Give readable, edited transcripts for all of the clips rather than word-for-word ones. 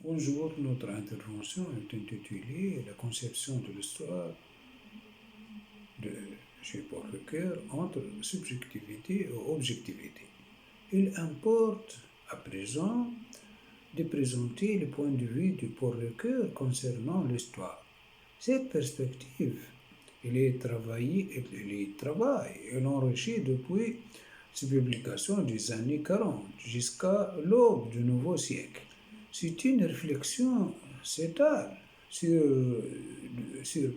Bonjour, notre intervention est intitulée La conception de l'histoire de chez Paul Ricoeur entre subjectivité et objectivité. Il importe à présent de présenter le point de vue de Paul Ricoeur concernant l'histoire. Cette perspective, il travaille et l'enrichit depuis ses publications des années 40 jusqu'à l'aube du nouveau siècle. C'est une réflexion s'étale sur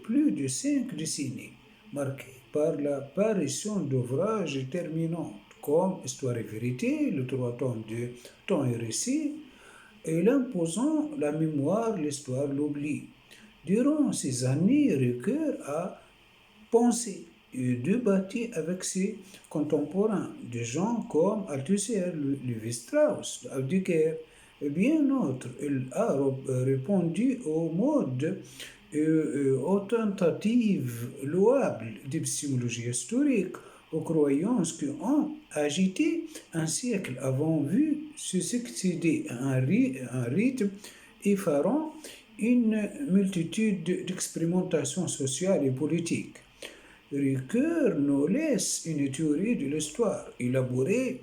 plus de 5 décennies, marquée par l'apparition d'ouvrages déterminants comme Histoire et vérité, le trois tomes de Temps et récit, et l'imposant la mémoire, l'histoire, l'oubli. Durant ces années, Ricoeur a pensé et débattu avec ses contemporains, des gens comme Althusser, Lévi-Strauss, Heidegger et bien d'autres. Il a répondu aux modes et aux tentatives louables d'épistémologie historique, aux croyances qui ont agité un siècle avant vu se succéder à un rythme effarant une multitude d'expérimentations sociales et politiques. Ricoeur nous laisse une théorie de l'histoire élaborée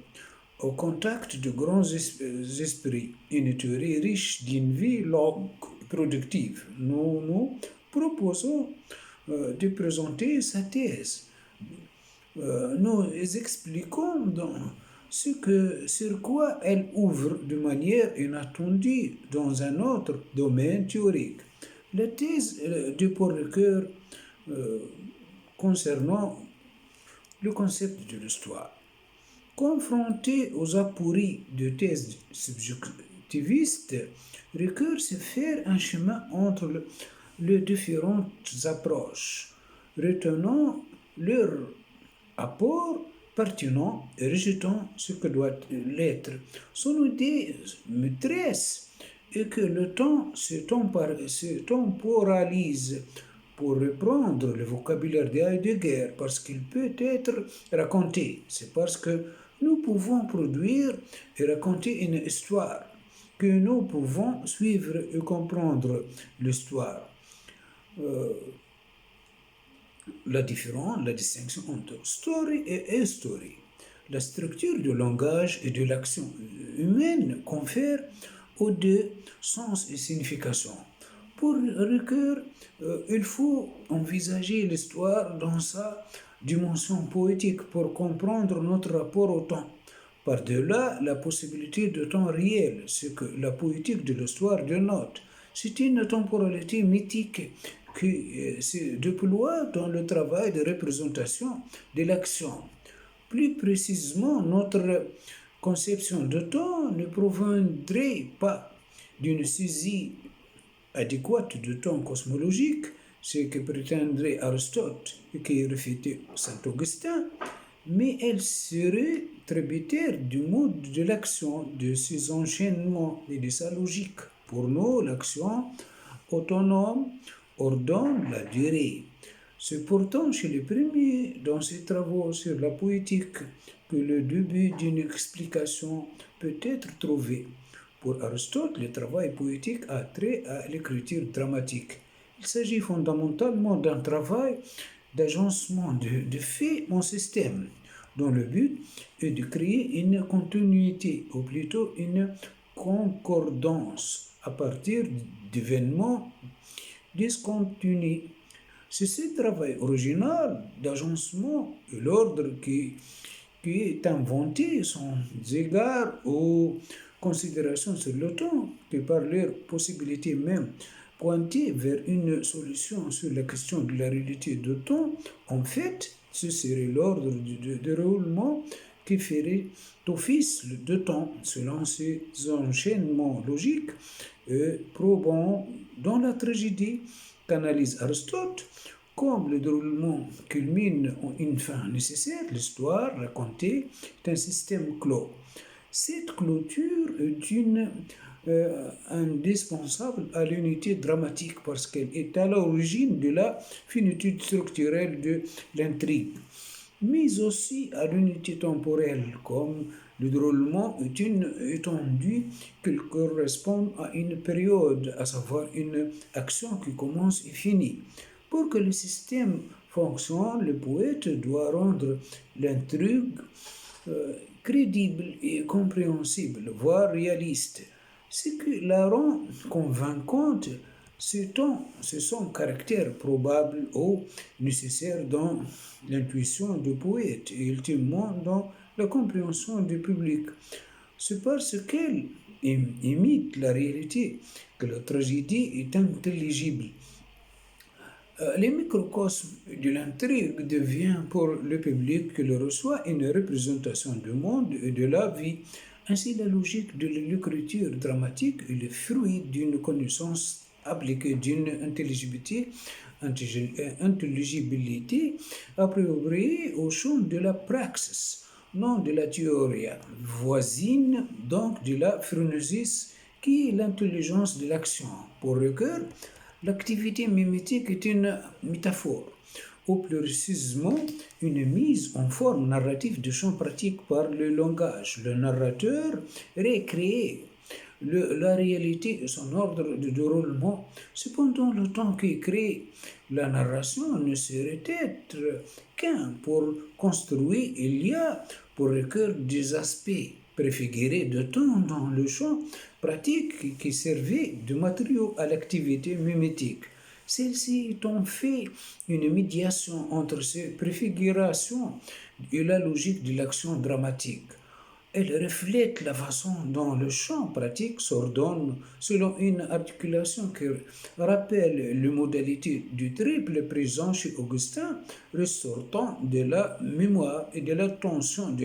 au contact de grands esprits, une théorie riche d'une vie longue et productive. Nous proposons de présenter sa thèse. Nous expliquons sur quoi elle ouvre de manière inattendue dans un autre domaine théorique. La thèse de Paul Ricoeur euh, concernant le concept de l'histoire. Confronté aux apories de thèses subjectivistes, Ricoeur sait faire un chemin entre les différentes approches, retenant leur apport pertinent et rejetant ce que doit l'être. Son idée maîtresse est que le temps se temporalise, pour reprendre le vocabulaire de Heidegger, parce qu'il peut être raconté. C'est parce que nous pouvons produire et raconter une histoire que nous pouvons suivre et comprendre l'histoire. Euh, la distinction entre story et history. La structure du langage et de l'action humaine confère aux deux sens et signification. Pour Ricoeur, il faut envisager l'histoire dans sa dimension poétique pour comprendre notre rapport au temps. Par-delà la possibilité de temps réel, ce que la poétique de l'histoire dénote, c'est une temporalité mythique qui se déploie dans le travail de représentation de l'action. Plus précisément, notre conception de temps ne proviendrait pas d'une saisie adéquate de temps cosmologique, ce que prétendrait Aristote et qui est réfuté Saint Augustin, mais elle serait tributaire du mode de l'action, de ses enchaînements et de sa logique. Pour nous, l'action autonome ordonne la durée. C'est pourtant chez les premiers, dans ses travaux sur la poétique, que le début d'une explication peut être trouvé. Pour Aristote, le travail poétique a trait à l'écriture dramatique. Il s'agit fondamentalement d'un travail d'agencement de faits en système, dont le but est de créer une continuité, ou plutôt une concordance, à partir d'événements discontinus. C'est ce travail original d'agencement et l'ordre qui est inventé sans égard aux considérations sur le temps, que par leur possibilité même pointer vers une solution sur la question de la réalité de temps. En fait, ce serait l'ordre de déroulement qui ferait office de temps selon ces enchaînements logiques probants dans la tragédie qu'analyse Aristote. Comme le déroulement culmine en une fin nécessaire, l'histoire racontée est un système clos. Cette clôture est indispensable à l'unité dramatique parce qu'elle est à l'origine de la finitude structurelle de l'intrigue, mais aussi à l'unité temporelle, comme Le déroulement est une étendue qui correspond à une période, à savoir une action qui commence et finit. Pour que le système fonctionne, le poète doit rendre l'intrigue crédible et compréhensible, voire réaliste. Ce qui la rend convaincante, c'est son caractère probable ou nécessaire dans l'intuition du poète et ultimement dans la compréhension du public. C'est parce qu'elle imite la réalité que la tragédie est intelligible. Le microcosme de l'intrigue devient pour le public qui le reçoit une représentation du monde et de la vie. Ainsi, la logique de l'écriture dramatique est le fruit d'une connaissance appliquée d'une intelligibilité appropriée au champ de la praxis, non de la théorie, voisine donc de la phronésis qui est l'intelligence de l'action. Pour Ricoeur, l'activité mimétique est une métaphore, ou plus précisément une mise en forme narrative de champ pratique par le langage. Le narrateur recrée la réalité et son ordre de déroulement. Cependant, le temps qui crée la narration ne serait être qu'un pour construire. Il y a pour recueillir des aspects préfigurés de temps dans le champ pratique qui servait de matériau à l'activité mimétique. Celle-ci ont fait une médiation entre ces préfigurations et la logique de l'action dramatique. Elle reflète la façon dont le champ pratique s'ordonne selon une articulation qui rappelle les modalités du triple présent chez Augustin, ressortant de la mémoire et de l'attention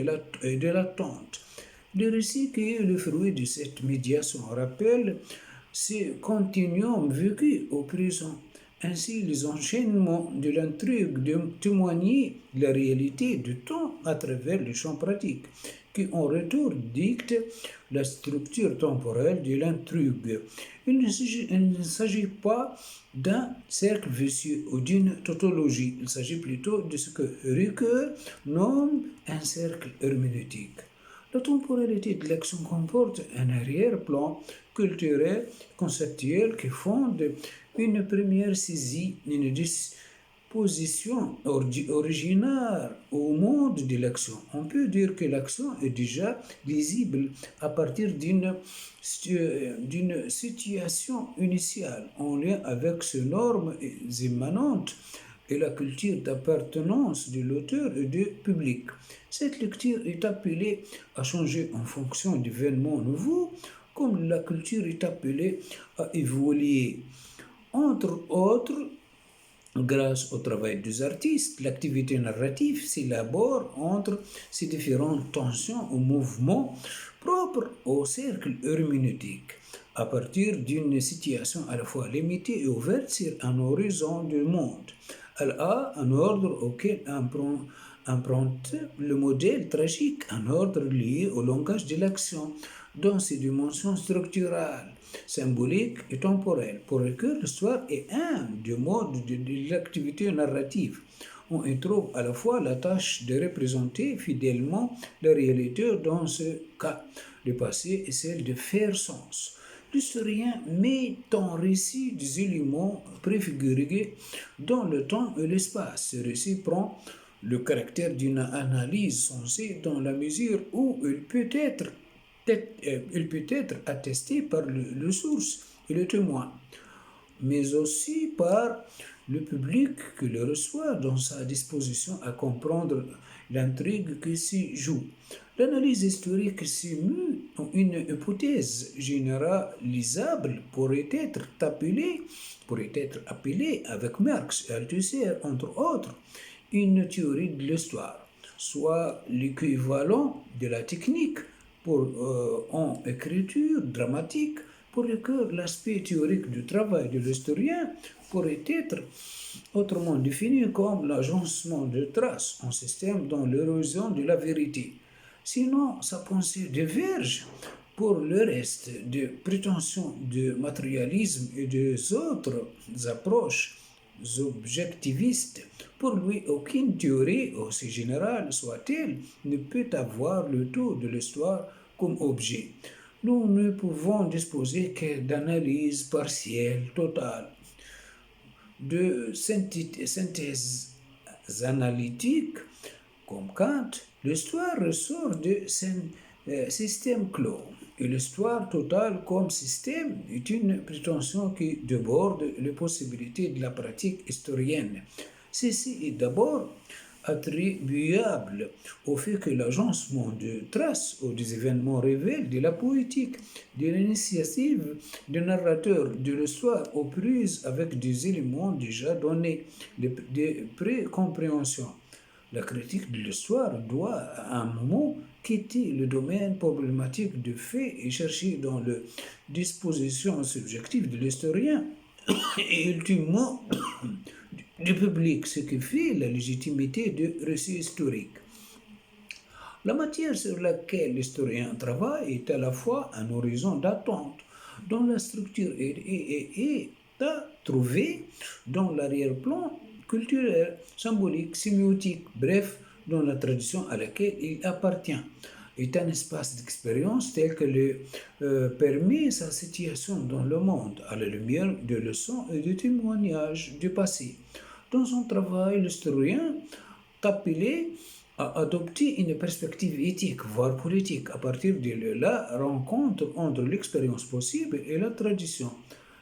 et de l'attente. Le récit qui est le fruit de cette médiation rappelle ce continuum vécu au présent. Ainsi, les enchaînements de l'intrigue témoigner de la réalité du temps à travers le champ pratique, qui en retour dicte la structure temporelle de l'intrigue. Il ne s'agit pas d'un cercle vicieux ou d'une tautologie, il s'agit plutôt de ce que Ricoeur nomme un cercle herméneutique. La temporalité de l'action comporte un arrière-plan culturel, conceptuel qui fonde une première saisie, une disposition originaire au monde de l'action. On peut dire que l'action est déjà lisible à partir d'une situation initiale en lien avec ses normes immanentes et la culture d'appartenance de l'auteur et du public. Cette lecture est appelée à changer en fonction d'événements nouveaux, comme la culture est appelée à évoluer. Entre autres, grâce au travail des artistes, l'activité narrative s'élabore entre ces différentes tensions ou mouvements propres au cercle herméneutique, à partir d'une situation à la fois limitée et ouverte sur un horizon du monde. Elle a un ordre auquel emprunte le modèle tragique, un ordre lié au langage de l'action, dans ses dimensions structurales, symboliques et temporelles. Pour Ricoeur, l'histoire est un des modes de l'activité narrative. On y trouve à la fois la tâche de représenter fidèlement la réalité dans ce cas, le passé, et celle de faire sens. L'historien met en récit des éléments préfigurés dans le temps et l'espace. Ce récit prend le caractère d'une analyse sensée dans la mesure où il peut être attesté par le source et le témoin, mais aussi par le public qui le reçoit dans sa disposition à comprendre l'intrigue qui s'y joue. L'analyse historique simule une hypothèse généralisable pourrait être appelée avec Marx et Althusser, entre autres, une théorie de l'histoire, soit l'équivalent de la technique en écriture dramatique pour lequel l'aspect théorique du travail de l'historien pourrait être autrement défini comme l'agencement de traces en système dans l'érosion de la vérité. Sinon, sa pensée diverge pour le reste des prétentions de matérialisme et des autres approches objectivistes. Pour lui, aucune théorie, aussi générale soit-elle, ne peut avoir le tout de l'histoire comme objet. Nous ne pouvons disposer que d'analyses partielles, totales, de synthèse analytique, comme Kant. L'histoire ressort de système clos. Et l'histoire totale comme système est une prétention qui déborde les possibilités de la pratique historienne. Ceci est d'abord attribuable au fait que l'agencement de traces ou des événements révèle de la poétique, de l'initiative du narrateur de l'histoire aux prises avec des éléments déjà donnés, des précompréhensions. La critique de l'histoire doit à un moment quitter le domaine problématique de faits et chercher dans les dispositions subjectives de l'historien et ultimement du public, ce qui fait la légitimité du récit historique. La matière sur laquelle l'historien travaille est à la fois un horizon d'attente dont la structure est à trouver dans l'arrière-plan culturel, symbolique, sémiotique, bref, dans la tradition à laquelle il appartient, est un espace d'expérience tel que le permet sa situation dans le monde, à la lumière de leçons et de témoignages du passé. Dans son travail, l'historien appelé à adopter une perspective éthique, voire politique, à partir de la rencontre entre l'expérience possible et la tradition.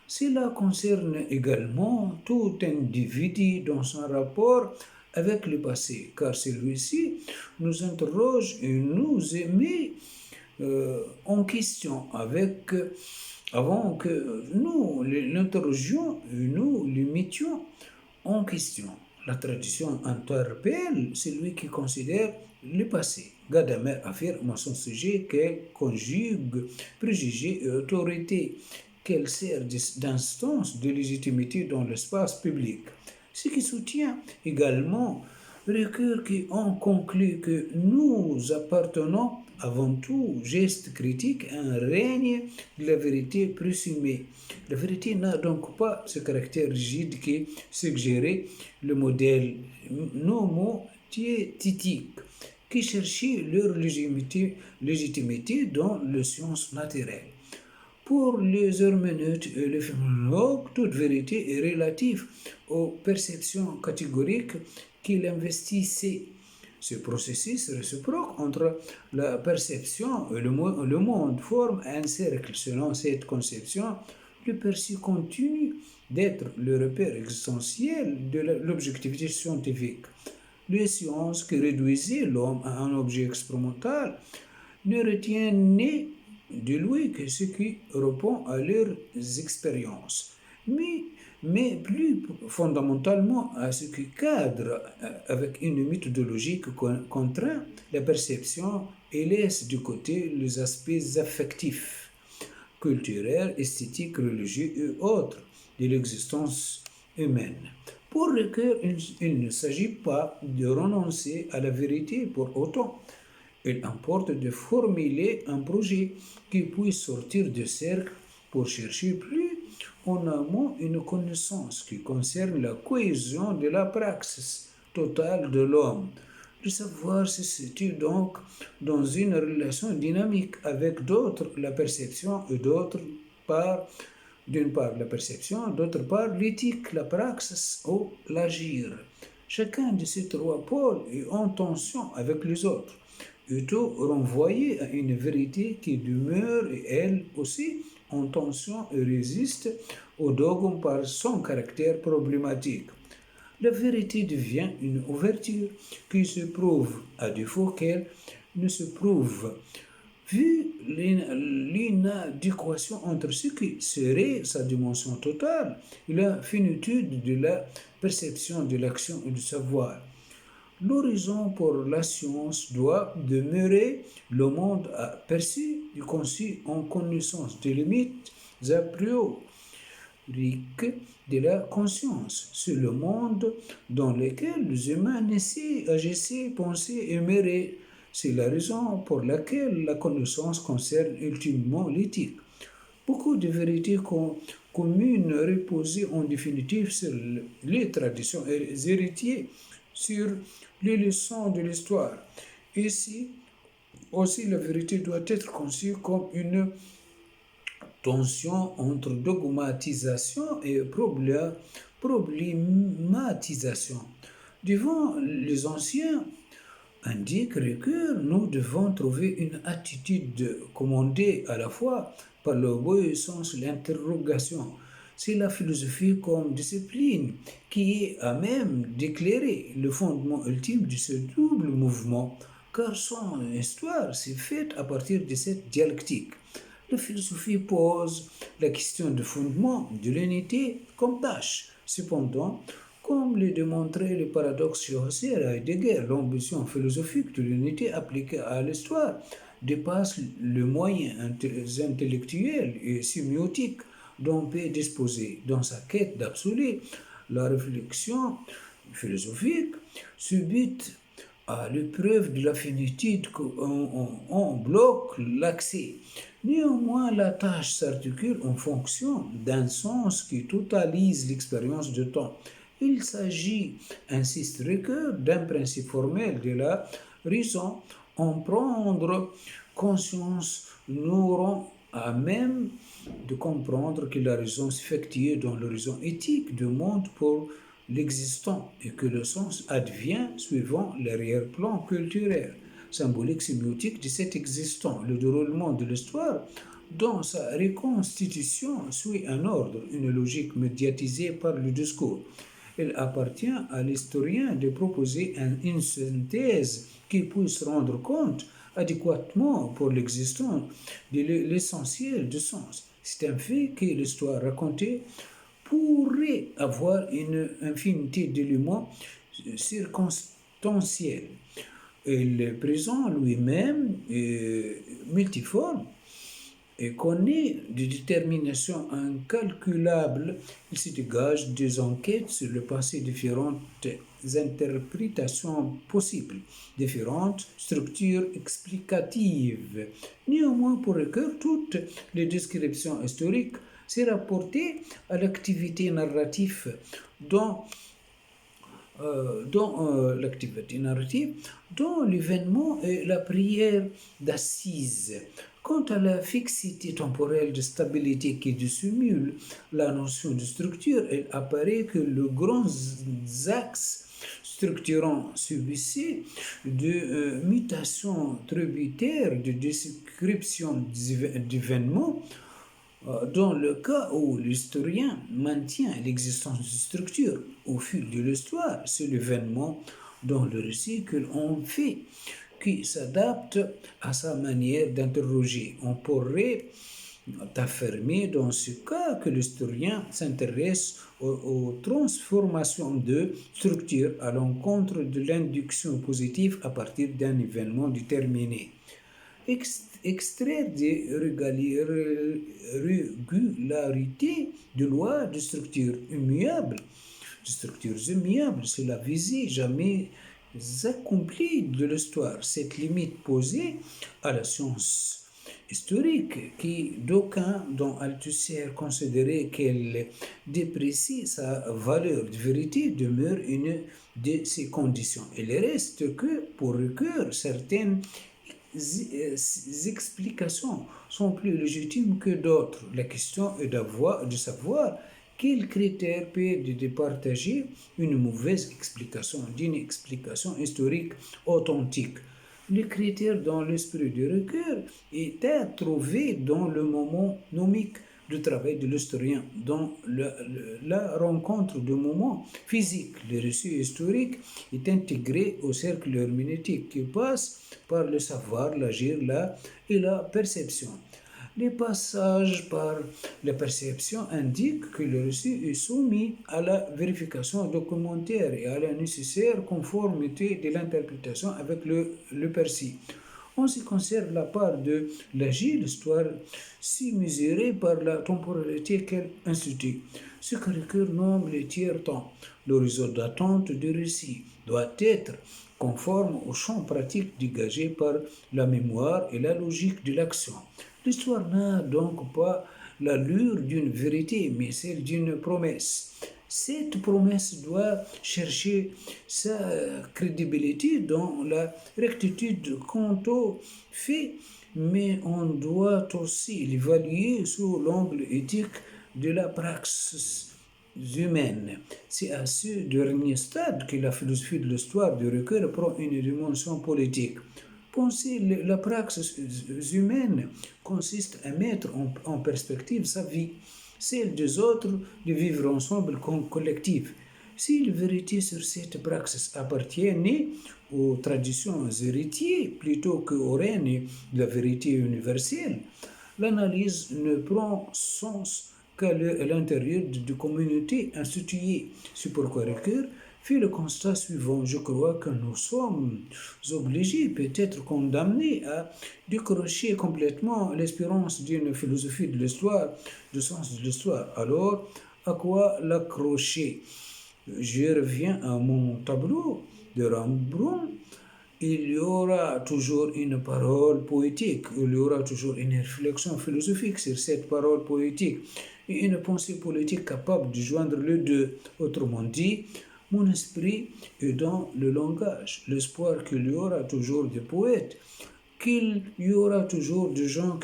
Cela concerne également tout individu dans son rapport avec le passé, car celui-ci nous interroge et nous met en question avant que nous l'interrogions et nous le mettions en question. La tradition interpelle celui qui considère le passé. Gadamer affirme à son sujet qu'elle conjugue préjugés et autorité, qu'elle sert d'instance de légitimité dans l'espace public. Ce qui soutient également recueil qui en conclut que nous appartenons avant tout geste critique à un règne de la vérité présumée. La vérité n'a donc pas ce caractère rigide qui suggérait le modèle nomotiétique qui cherchait leur légitimité dans les sciences naturelles. Pour les herméneutes et les phénoménologues, toute vérité est relative aux perceptions catégoriques qu'il investissait. Ce processus réciproque entre la perception et le monde forme un cercle. Selon cette conception, le perçu continue d'être le repère existentiel de l'objectivité scientifique. Les sciences qui réduisaient l'homme à un objet expérimental ne retiennent de lui que ce qui répond à leurs expériences, mais, mais plus fondamentalement à ce qui cadre avec une méthodologie qui contraint la perception et laisse de côté les aspects affectifs, culturels, esthétiques, religieux et autres de l'existence humaine. Pour Ricoeur, il ne s'agit pas de renoncer à la vérité pour autant. Il importe de formuler un projet qui puisse sortir du cercle pour chercher plus en amont une connaissance qui concerne la cohésion de la praxis totale de l'homme. Le savoir se situe donc dans une relation dynamique avec d'autres, la perception et d'autre part, d'une part la perception, d'autre part l'éthique, la praxis ou l'agir. Chacun de ces trois pôles est en tension avec les autres et tout renvoyé à une vérité qui demeure et elle aussi en tension et résiste au dogme par son caractère problématique. La vérité devient une ouverture qui se prouve à défaut qu'elle ne se prouve. Vu l'inadéquation entre ce qui serait sa dimension totale et la finitude de la perception de l'action et du savoir, l'horizon pour la science doit demeurer le monde aperçu et conçu en connaissance des limites a priori de la conscience. C'est le monde dans lequel les humains naissaient, agissaient, pensaient et meuraient. C'est la raison pour laquelle la connaissance concerne ultimement l'éthique. Beaucoup de vérités communes reposaient en définitive sur les traditions et les héritiers, sur les leçons de l'histoire. Ici, aussi, la vérité doit être conçue comme une tension entre dogmatisation et problématisation. Devant les anciens, indique que nous devons trouver une attitude commandée à la fois par l'obéissance et l'interrogation. C'est la philosophie comme discipline qui est à même d'éclairer le fondement ultime de ce double mouvement, car son histoire s'est faite à partir de cette dialectique. La philosophie pose la question du fondement de l'unité comme tâche. Cependant, comme le démontrait le paradoxe chez Husserl et Heidegger, l'ambition philosophique de l'unité appliquée à l'histoire dépasse le moyen intellectuel et sémiotique dont peut disposer. Dans sa quête d'absolu, la réflexion philosophique subit à l'épreuve de la finitude qu'on bloque l'accès. Néanmoins, la tâche s'articule en fonction d'un sens qui totalise l'expérience de temps. Il s'agit, insiste Ricoeur, d'un principe formel de la raison. En prendre conscience nous rend à même de comprendre que la raison s'effectue dans l'horizon éthique du monde pour l'existant et que le sens advient suivant l'arrière-plan culturel, symbolique, sémiotique de cet existant. Le déroulement de l'histoire, dans sa reconstitution, suit un ordre, une logique médiatisée par le discours. Il appartient à l'historien de proposer une synthèse qui puisse rendre compte adéquatement pour l'existence de l'essentiel du sens. C'est un fait que l'histoire racontée pourrait avoir une infinité d'éléments circonstanciels. Et le présent lui-même est multiforme et connaît des déterminations incalculables. Il se dégage des enquêtes sur le passé, différentes interprétations possibles, différentes structures explicatives. Néanmoins, pour Ricoeur, toutes les descriptions historiques s'est rapporté à l'activité narrative dont, dont l'événement est la prière d'assises. Quant à la fixité temporelle de stabilité qui dissimule la notion de structure, il apparaît que le grand axe structurant celui-ci de mutations tributaires de description d'événements dans le cas où l'historien maintient l'existence de structure au fil de l'histoire, c'est l'événement dans le récit que l'on fait qui s'adapte à sa manière d'interroger. On pourrait affirmer dans ce cas que l'historien s'intéresse aux transformations de structure à l'encontre de l'induction positive à partir d'un événement déterminé. Extraire des régularités de lois de structures immuables, c'est la visée jamais accomplie de l'histoire. Cette limite posée à la science historique qui d'aucuns, dont Althusser considérait qu'elle déprécie sa valeur de vérité, demeure une de ces conditions. Il reste que, pour Ricoeur, certaines explications sont plus légitimes que d'autres. La question est de savoir quels critères peuvent départager une mauvaise explication d'une explication historique authentique. Le critère dans l'esprit du Ricoeur est à trouver dans le moment nomique du travail de l'historien, dans la rencontre de moments physiques. Le récit historique est intégré au cercle herméneutique qui passe par le savoir, l'agir, et la perception. Les passages par la perception indiquent que le récit est soumis à la vérification documentaire et à la nécessaire conformité de l'interprétation avec le perçu. En ce qui concerne la part de l'agir, l'histoire si mesurée par la temporalité qu'elle institue. Ce que Ricoeur nomme le tiers-temps, l'horizon d'attente du récit, doit être conforme au champ pratique dégagé par la mémoire et la logique de l'action. L'histoire n'a donc pas l'allure d'une vérité, mais celle d'une promesse. Cette promesse doit chercher sa crédibilité dans la rectitude quant aux faits, mais on doit aussi l'évaluer sous l'angle éthique de la praxis humaine. C'est à ce dernier stade que la philosophie de l'histoire du recueil prend une dimension politique. Penser la praxis humaine consiste à mettre en perspective sa vie, celle des autres, de vivre ensemble comme collectif. Si les vérités sur cette praxis appartiennent aux traditions héritières plutôt qu'au règne de la vérité universelle, l'analyse ne prend sens qu'à l'intérieur de communautés instituées. C'est pourquoi Ricoeur fait le constat suivant. Je crois que nous sommes obligés, peut-être condamnés, à décrocher complètement l'espérance d'une philosophie de l'histoire, du sens de l'histoire. Alors, à quoi l'accrocher? Je reviens à mon tableau de Rembrandt. Il y aura toujours une parole poétique, il y aura toujours une réflexion philosophique sur cette parole poétique et une pensée politique capable de joindre les deux. Autrement dit, mon esprit est dans le langage, l'espoir qu'il y aura toujours des poètes, qu'il y aura toujours des gens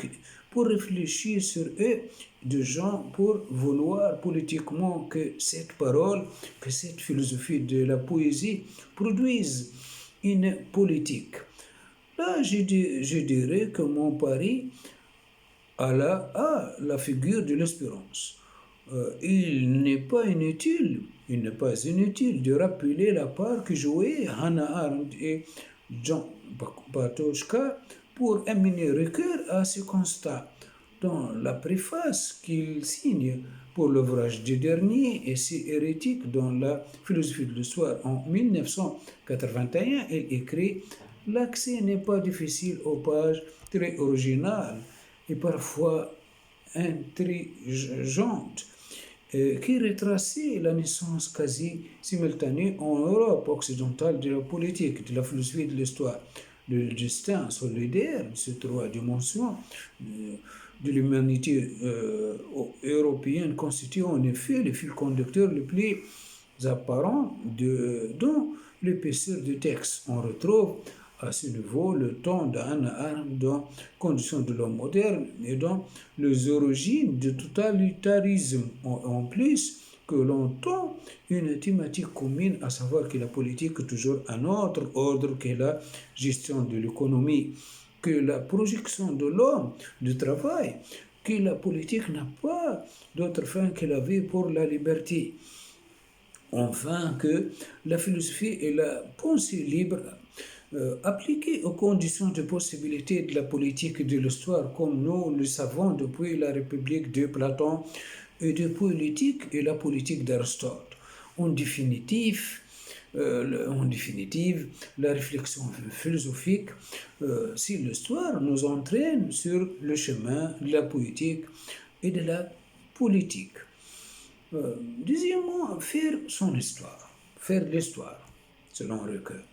pour réfléchir sur eux, des gens pour vouloir politiquement que cette parole, que cette philosophie de la poésie produise une politique. Là, je dirais que mon pari a la figure de l'espérance. Il n'est pas inutile de rappeler la part que jouaient Hannah Arendt et John Patochka pour amener Ricoeur à ce constat. Dans la préface qu'il signe pour l'ouvrage du dernier, Essai hérétique dans la philosophie de l'histoire en 1981, il écrit: l'accès n'est pas difficile aux pages très originales et parfois intelligentes qui retraçait la naissance quasi simultanée en Europe occidentale de la politique, de la philosophie et de l'histoire. Le destin solidaire de ces trois dimensions de l'humanité européenne constitue en effet le fil conducteur le plus apparent dans l'épaisseur du texte. On retrouve à ce niveau le temps d'Hannah Arendt dans Conditions de l'homme moderne et dans les origines du totalitarisme. En plus, que l'on tend une thématique commune, à savoir que la politique est toujours un autre ordre que la gestion de l'économie, que la projection de l'homme, du travail, que la politique n'a pas d'autre fin que la vie pour la liberté. Enfin, que la philosophie et la pensée libre appliquée aux conditions de possibilité de la politique et de l'histoire comme nous le savons depuis la République de Platon et depuis l'éthique et la politique d'Aristote. En définitive, la réflexion philosophique sur l'histoire nous entraîne sur le chemin de la poétique et de la politique. Deuxièmement, faire son histoire, faire l'histoire, selon Ricoeur.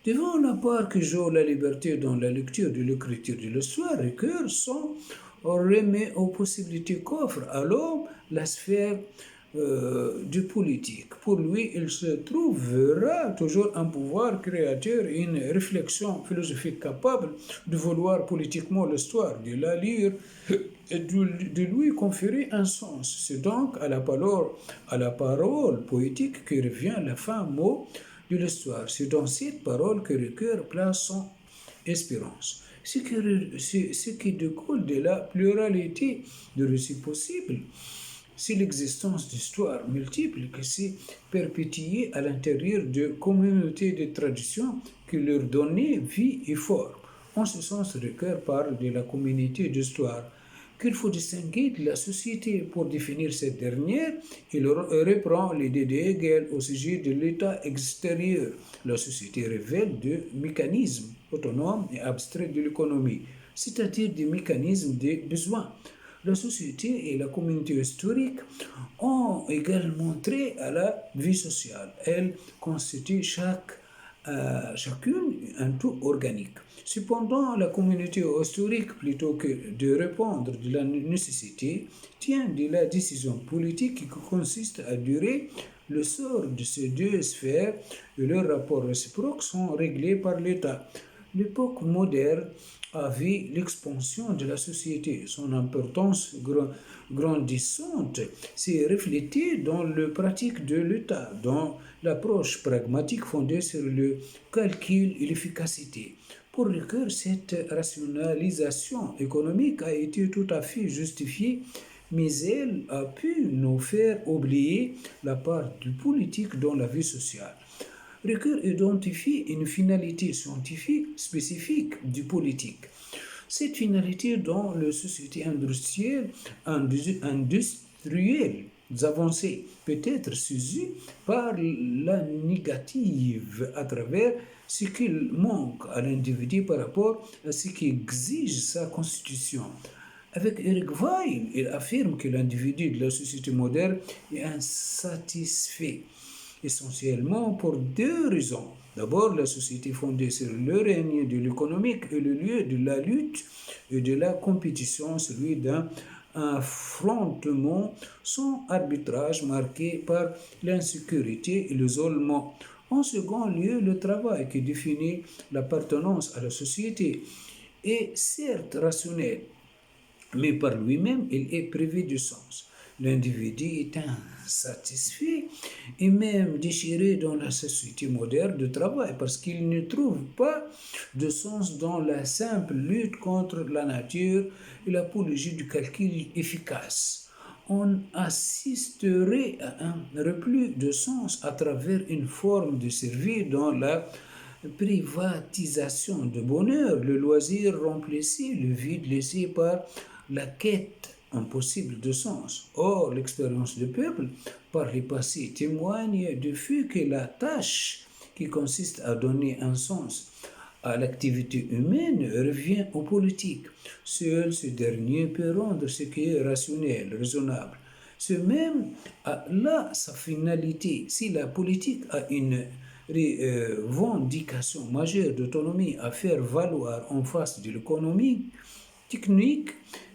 Devant la part que joue la liberté dans la lecture de l'écriture de l'histoire, Ricoeur s'en remet aux possibilités qu'offre à l'homme la sphère du politique. Pour lui, il se trouvera toujours un pouvoir créateur et une réflexion philosophique capable de vouloir politiquement l'histoire, de la lire et de lui conférer un sens. C'est donc à la parole poétique que revient le fin mot de l'histoire. C'est dans cette parole que Ricoeur place son espérance. Ce qui découle de la pluralité de récits possibles, c'est l'existence d'histoires multiples qui s'est perpétuée à l'intérieur de communautés de traditions qui leur donnaient vie et forme. En ce sens, Ricoeur parle de la communauté d'histoire qu'il faut distinguer de la société. Pour définir cette dernière, il reprend l'idée de Hegel au sujet de l'état extérieur. La société révèle des mécanismes autonomes et abstraits de l'économie, c'est-à-dire des mécanismes des besoins. La société et la communauté historique ont également trait à la vie sociale. Elles constituent chaque chacune un tout organique. Cependant, la communauté historique, plutôt que de répondre de la nécessité, tient de la décision politique qui consiste à durer le sort de ces deux sphères et leurs rapports réciproques sont réglés par l'État. L'époque moderne a vu l'expansion de la société. Son importance grandissante s'est reflétée dans la pratique de l'État, dans l'approche pragmatique fondée sur le calcul et l'efficacité. Pour Ricoeur, cette rationalisation économique a été tout à fait justifiée, mais elle a pu nous faire oublier la part du politique dans la vie sociale. Ricoeur identifie une finalité scientifique spécifique du politique. Cette finalité dans les sociétés industrielles avancées peut être saisie par la négative à travers ce qu'il manque à l'individu par rapport à ce qu'exige sa constitution. Avec Eric Weil, il affirme que l'individu de la société moderne est insatisfait essentiellement pour deux raisons. D'abord, la société fondée sur le règne de l'économique est le lieu de la lutte et de la compétition, celui d'un affrontement sans arbitrage marqué par l'insécurité et l'isolement. En second lieu, le travail qui définit l'appartenance à la société est certes rationnel, mais par lui-même, il est privé de sens. L'individu est insatisfait et même déchiré dans la société moderne de travail parce qu'il ne trouve pas de sens dans la simple lutte contre la nature et l'apologie du calcul efficace. On assisterait à un repli de sens à travers une forme de survie dans la privatisation de bonheur, le loisir remplissait le vide laissé par la quête impossible de sens. Or, l'expérience du peuple, par le passé, témoigne du fait que la tâche qui consiste à donner un sens à l'activité humaine revient aux politiques. Seul ce dernier peut rendre ce qui est rationnel, raisonnable. Ce même a là sa finalité. Si la politique a une revendication majeure d'autonomie à faire valoir en face de l'économie technique,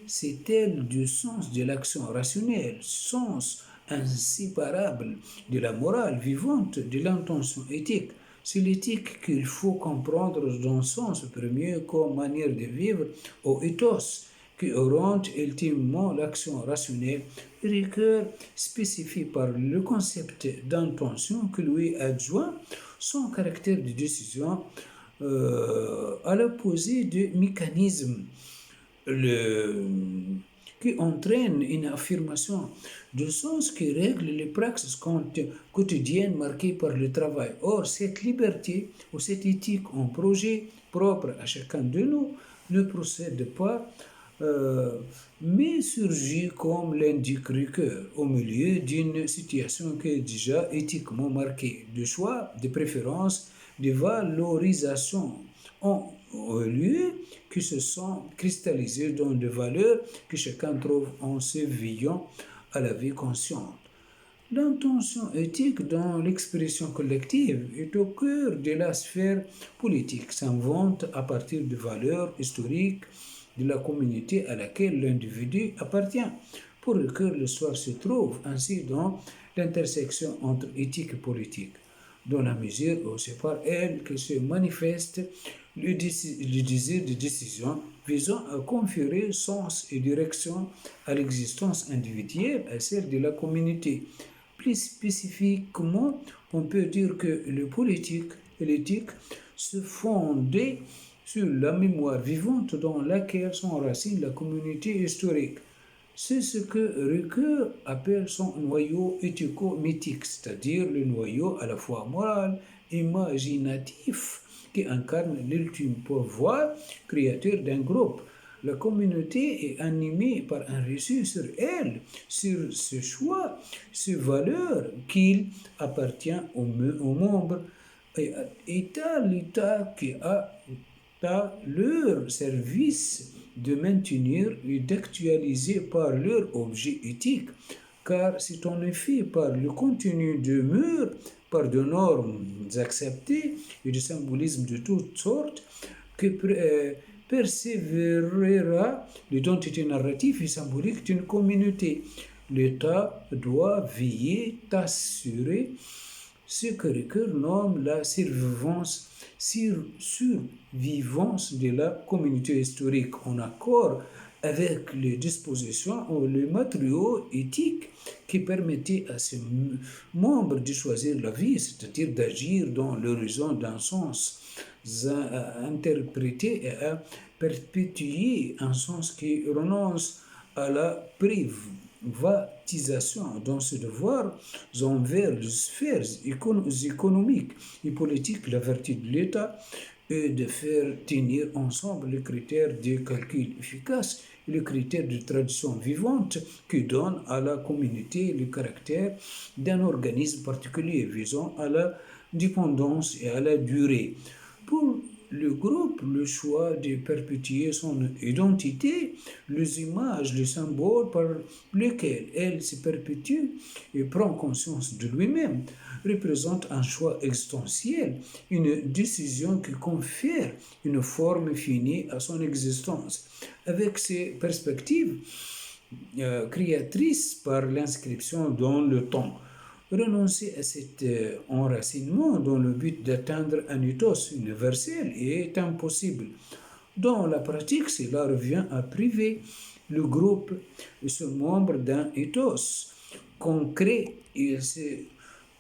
c'est elle du sens de l'action rationnelle, sens inséparable de la morale vivante, de l'intention éthique. C'est l'éthique qu'il faut comprendre dans son sens premier comme manière de vivre au ethos qui oriente ultimement l'action rationnelle. Ricoeur spécifie par le concept d'intention que lui adjoint son caractère de décision à l'opposé du mécanisme le- qui entraîne une affirmation de sens qui règle les pratiques quotidiennes marquées par le travail. Or, cette liberté ou cette éthique en projet propre à chacun de nous ne procède pas, euh, mais surgit comme l'indique Ricoeur, au milieu d'une situation qui est déjà éthiquement marquée, de choix, de préférences, de valorisation en lieu qui se sont cristallisés dans des valeurs que chacun trouve en s'éveillant à la vie consciente. L'intention éthique dans l'expression collective est au cœur de la sphère politique, s'invente à partir des valeurs historiques de la communauté à laquelle l'individu appartient. Pour le cœur, l'histoire se trouve ainsi dans l'intersection entre éthique et politique, dans la mesure où c'est par elle que se manifeste le désir de décision visant à conférer sens et direction à l'existence individuelle et à celle de la communauté. Plus spécifiquement, on peut dire que le politique et l'éthique se fondaient sur la mémoire vivante dans laquelle s'enracine la communauté historique. C'est ce que Ricoeur appelle son noyau éthico-mythique, c'est-à-dire le noyau à la fois moral et imaginatif qui incarne l'ultime pouvoir créateur d'un groupe. La communauté est animée par un récit sur elle, sur ce choix, ces valeurs qu'il appartient aux membres et à l'État qui a à leur service de maintenir et d'actualiser par leur objet éthique, car c'est en effet par le contenu de mœurs par de normes acceptées et de symbolismes de toutes sortes que persévérera l'identité narrative et symbolique d'une communauté. L'État doit veiller à assurer ce que Ricoeur nomme la survivance de la communauté historique en accord avec les dispositions ou les matériaux éthiques qui permettaient à ces membres de choisir la vie, c'est-à-dire d'agir dans l'horizon d'un sens interprété et à perpétuer un sens qui renonce à la privatisation dans ce devoir envers les sphères économiques et politiques. La vertu de l'État est de faire tenir ensemble les critères de calcul efficaces et les critères de tradition vivante qui donnent à la communauté le caractère d'un organisme particulier visant à la dépendance et à la durée. Pour le groupe, le choix de perpétuer son identité, les images, les symboles par lesquels elle se perpétue et prend conscience de lui-même, représentent un choix existentiel, une décision qui confère une forme finie à son existence. Avec ces perspectives créatrices par l'inscription dans le temps, renoncer à cet enracinement dans le but d'atteindre un ethos universel est impossible. Dans la pratique, cela revient à priver le groupe et ses membres d'un ethos concret. Il se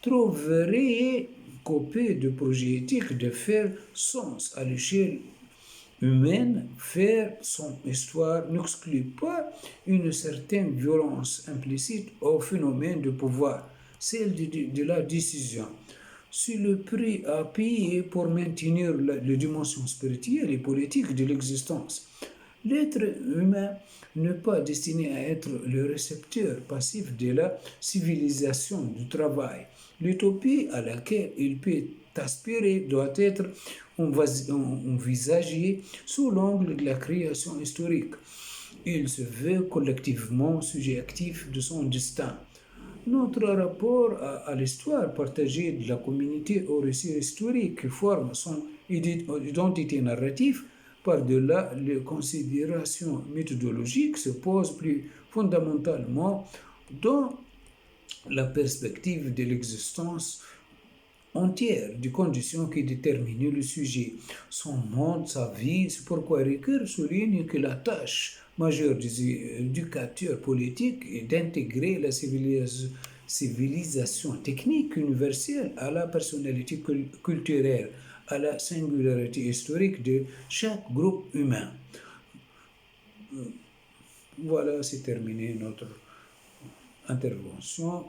trouverait coupé de projets éthiques de faire sens à l'échelle humaine. Faire son histoire n'exclut pas une certaine violence implicite au phénomène de pouvoir, celle de la décision. C'est le prix à payer pour maintenir les dimensions spirituelles et politiques de l'existence. L'être humain n'est pas destiné à être le récepteur passif de la civilisation du travail. L'utopie à laquelle il peut aspirer doit être envisagée sous l'angle de la création historique. Il se veut collectivement sujet actif de son destin. Notre rapport l'histoire partagée de la communauté au récit historique qui forme son identité narrative par-delà les considérations méthodologiques se pose plus fondamentalement dans la perspective de l'existence entière des conditions qui déterminent le sujet, son monde, sa vie. C'est pourquoi Ricoeur souligne que la tâche majeure des éducateurs politiques est d'intégrer la civilisation technique universelle à la personnalité culturelle, à la singularité historique de chaque groupe humain. Voilà, c'est terminé notre intervention.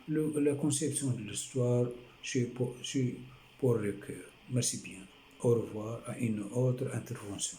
La conception de l'histoire chez Paul Ricoeur. Merci bien. Au revoir à une autre intervention.